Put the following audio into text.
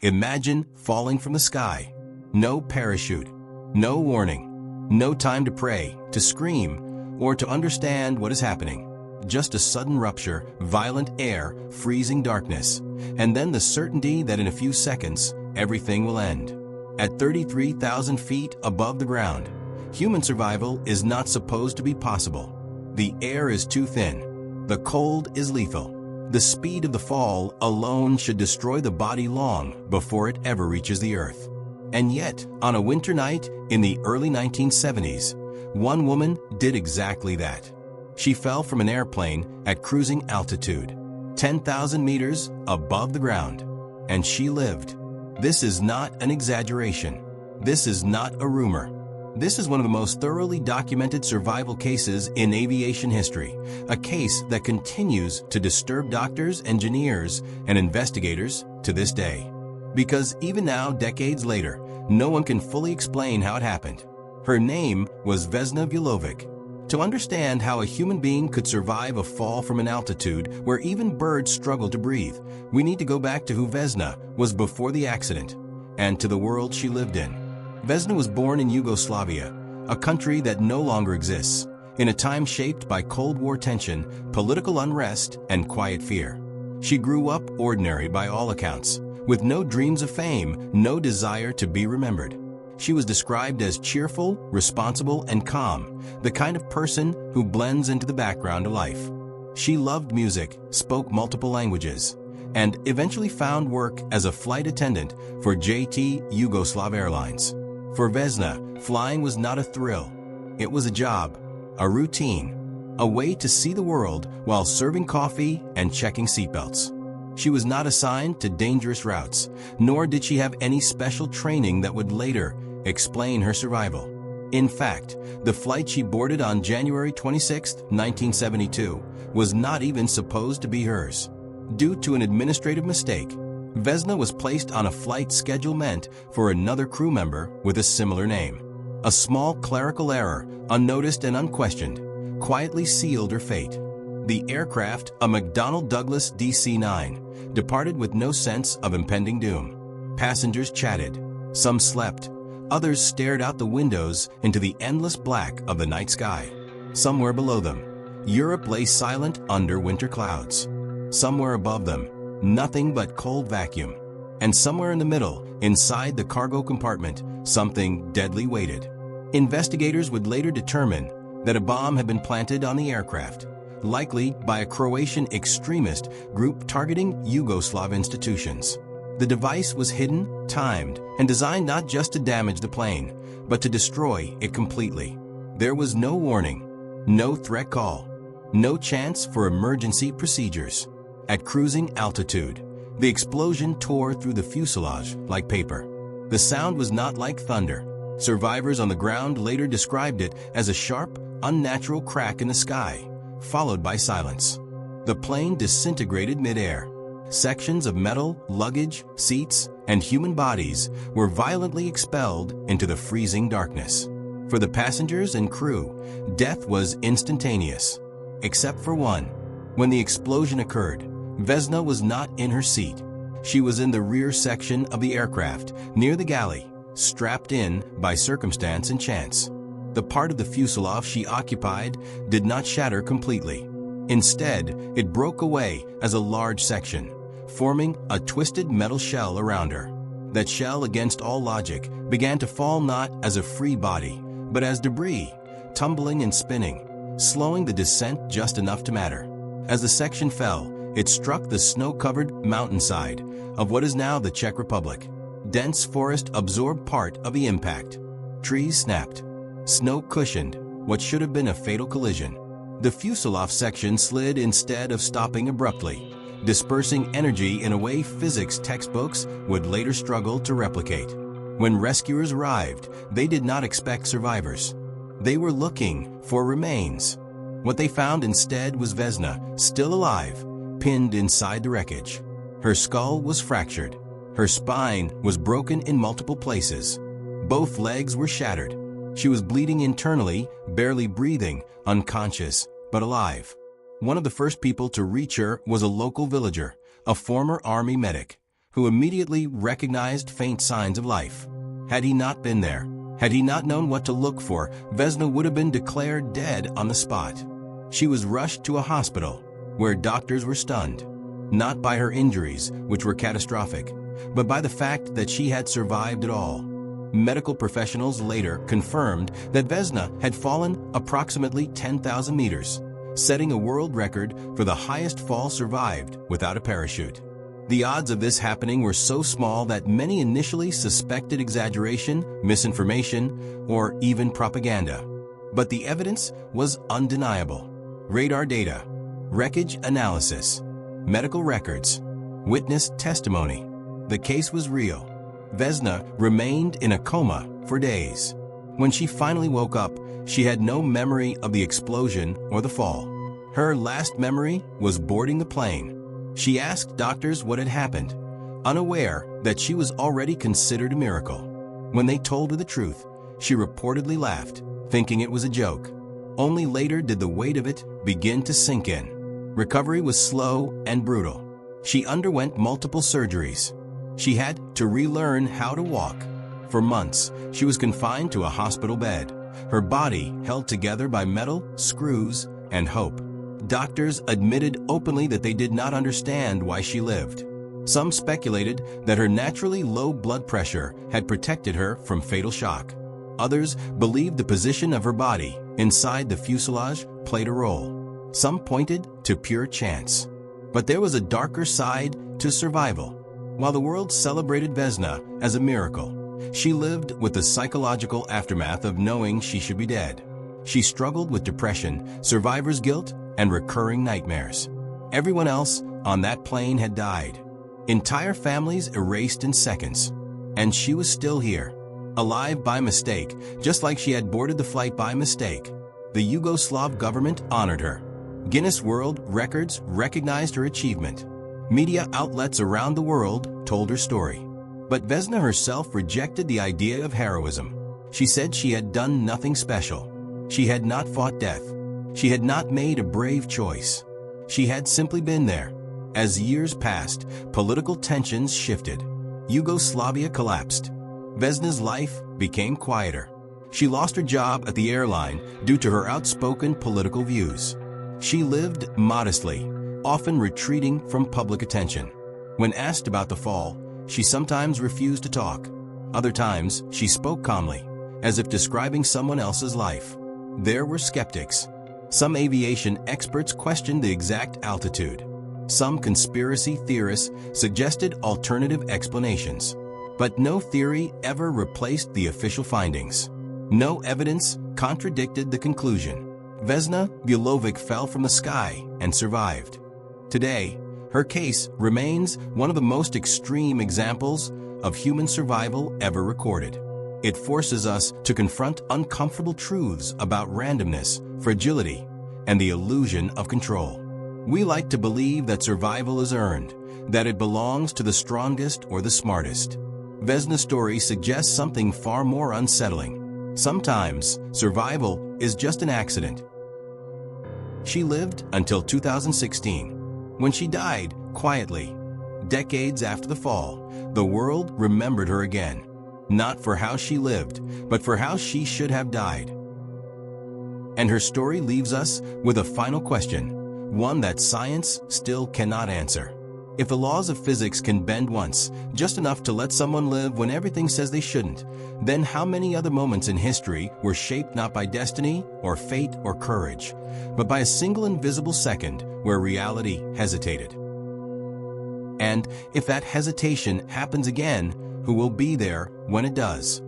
Imagine falling from the sky. No parachute, no warning, no time to pray, to scream, or to understand what is happening. Just a sudden rupture, violent air, freezing darkness, and then the certainty that in a few seconds, everything will end. At 33,000 feet above the ground, human survival is not supposed to be possible. The air is too thin. The cold is lethal. The speed of the fall alone should destroy the body long before it ever reaches the earth. And yet, on a winter night in the early 1970s, one woman did exactly that. She fell from an airplane at cruising altitude, 10,000 meters above the ground, and she lived. This is not an exaggeration. This is not a rumor. This is one of the most thoroughly documented survival cases in aviation history, a case that continues to disturb doctors, engineers, and investigators to this day. Because even now, decades later, no one can fully explain how it happened. Her name was Vesna Vulovic. To understand how a human being could survive a fall from an altitude where even birds struggle to breathe, we need to go back to who Vesna was before the accident and to the world she lived in. Vesna was born in Yugoslavia, a country that no longer exists, in a time shaped by Cold War tension, political unrest, and quiet fear. She grew up ordinary by all accounts, with no dreams of fame, no desire to be remembered. She was described as cheerful, responsible, and calm, the kind of person who blends into the background of life. She loved music, spoke multiple languages, and eventually found work as a flight attendant for JT Yugoslav Airlines. For Vesna, flying was not a thrill. It was a job, a routine, a way to see the world while serving coffee and checking seatbelts. She was not assigned to dangerous routes, nor did she have any special training that would later explain her survival. In fact, the flight she boarded on January 26, 1972, was not even supposed to be hers. Due to an administrative mistake, Vesna was placed on a flight schedule meant for another crew member with a similar name. A small clerical error, unnoticed and unquestioned, quietly sealed her fate. The aircraft, a McDonnell Douglas DC-9, departed with no sense of impending doom. Passengers chatted. Some slept. Others stared out the windows into the endless black of the night sky. Somewhere below them, Europe lay silent under winter clouds. Somewhere above them, nothing but cold vacuum. And somewhere in the middle, inside the cargo compartment, something deadly waited. Investigators would later determine that a bomb had been planted on the aircraft, likely by a Croatian extremist group targeting Yugoslav institutions. The device was hidden, timed, and designed not just to damage the plane, but to destroy it completely. There was no warning, no threat call, no chance for emergency procedures. At cruising altitude, the explosion tore through the fuselage like paper. The sound was not like thunder. Survivors on the ground later described it as a sharp, unnatural crack in the sky, followed by silence. The plane disintegrated midair. Sections of metal, luggage, seats, and human bodies were violently expelled into the freezing darkness. For the passengers and crew, death was instantaneous, except for one. When the explosion occurred, Vesna was not in her seat. She was in the rear section of the aircraft, near the galley, strapped in by circumstance and chance. The part of the fuselage she occupied did not shatter completely. Instead, it broke away as a large section, forming a twisted metal shell around her. That shell, against all logic, began to fall not as a free body, but as debris, tumbling and spinning, slowing the descent just enough to matter. As the section fell, it struck the snow-covered mountainside of what is now the Czech Republic. Dense forest absorbed part of the impact. Trees snapped. Snow cushioned what should have been a fatal collision. The fuselage section slid instead of stopping abruptly, dispersing energy in a way physics textbooks would later struggle to replicate. When rescuers arrived, they did not expect survivors. They were looking for remains. What they found instead was Vesna, still alive, pinned inside the wreckage. Her skull was fractured. Her spine was broken in multiple places. Both legs were shattered. She was bleeding internally, barely breathing, unconscious, but alive. One of the first people to reach her was a local villager, a former army medic, who immediately recognized faint signs of life. Had he not been there, had he not known what to look for, Vesna would have been declared dead on the spot. She was rushed to a hospital, where doctors were stunned, not by her injuries, which were catastrophic, but by the fact that she had survived at all. Medical professionals later confirmed that Vesna had fallen approximately 10,000 meters, setting a world record for the highest fall survived without a parachute. The odds of this happening were so small that many initially suspected exaggeration, misinformation, or even propaganda. But the evidence was undeniable. Radar data, wreckage analysis, medical records, witness testimony. The case was real. Vesna remained in a coma for days. When she finally woke up, she had no memory of the explosion or the fall. Her last memory was boarding the plane. She asked doctors what had happened, unaware that she was already considered a miracle. When they told her the truth, she reportedly laughed, thinking it was a joke. Only later did the weight of it begin to sink in. Recovery was slow and brutal. She underwent multiple surgeries. She had to relearn how to walk. For months, she was confined to a hospital bed, her body held together by metal, screws, and hope. Doctors admitted openly that they did not understand why she lived. Some speculated that her naturally low blood pressure had protected her from fatal shock. Others believed the position of her body inside the fuselage played a role. Some pointed to pure chance. But there was a darker side to survival. While the world celebrated Vesna as a miracle, she lived with the psychological aftermath of knowing she should be dead. She struggled with depression, survivor's guilt, and recurring nightmares. Everyone else on that plane had died. Entire families erased in seconds. And she was still here, alive by mistake, just like she had boarded the flight by mistake. The Yugoslav government honored her. Guinness World Records recognized her achievement. Media outlets around the world told her story. But Vesna herself rejected the idea of heroism. She said she had done nothing special. She had not fought death. She had not made a brave choice. She had simply been there. As years passed, political tensions shifted. Yugoslavia collapsed. Vesna's life became quieter. She lost her job at the airline due to her outspoken political views. She lived modestly, often retreating from public attention. When asked about the fall, she sometimes refused to talk. Other times, she spoke calmly, as if describing someone else's life. There were skeptics. Some aviation experts questioned the exact altitude. Some conspiracy theorists suggested alternative explanations. But no theory ever replaced the official findings. No evidence contradicted the conclusion. Vesna Vulovic fell from the sky and survived. Today, her case remains one of the most extreme examples of human survival ever recorded. It forces us to confront uncomfortable truths about randomness, fragility, and the illusion of control. We like to believe that survival is earned, that it belongs to the strongest or the smartest. Vesna's story suggests something far more unsettling. Sometimes, survival is just an accident. She lived until 2016, when she died quietly. Decades after the fall, the world remembered her again, not for how she lived, but for how she should have died. And her story leaves us with a final question, one that science still cannot answer. If the laws of physics can bend once, just enough to let someone live when everything says they shouldn't, then how many other moments in history were shaped not by destiny or fate or courage, but by a single invisible second where reality hesitated? And if that hesitation happens again, who will be there when it does?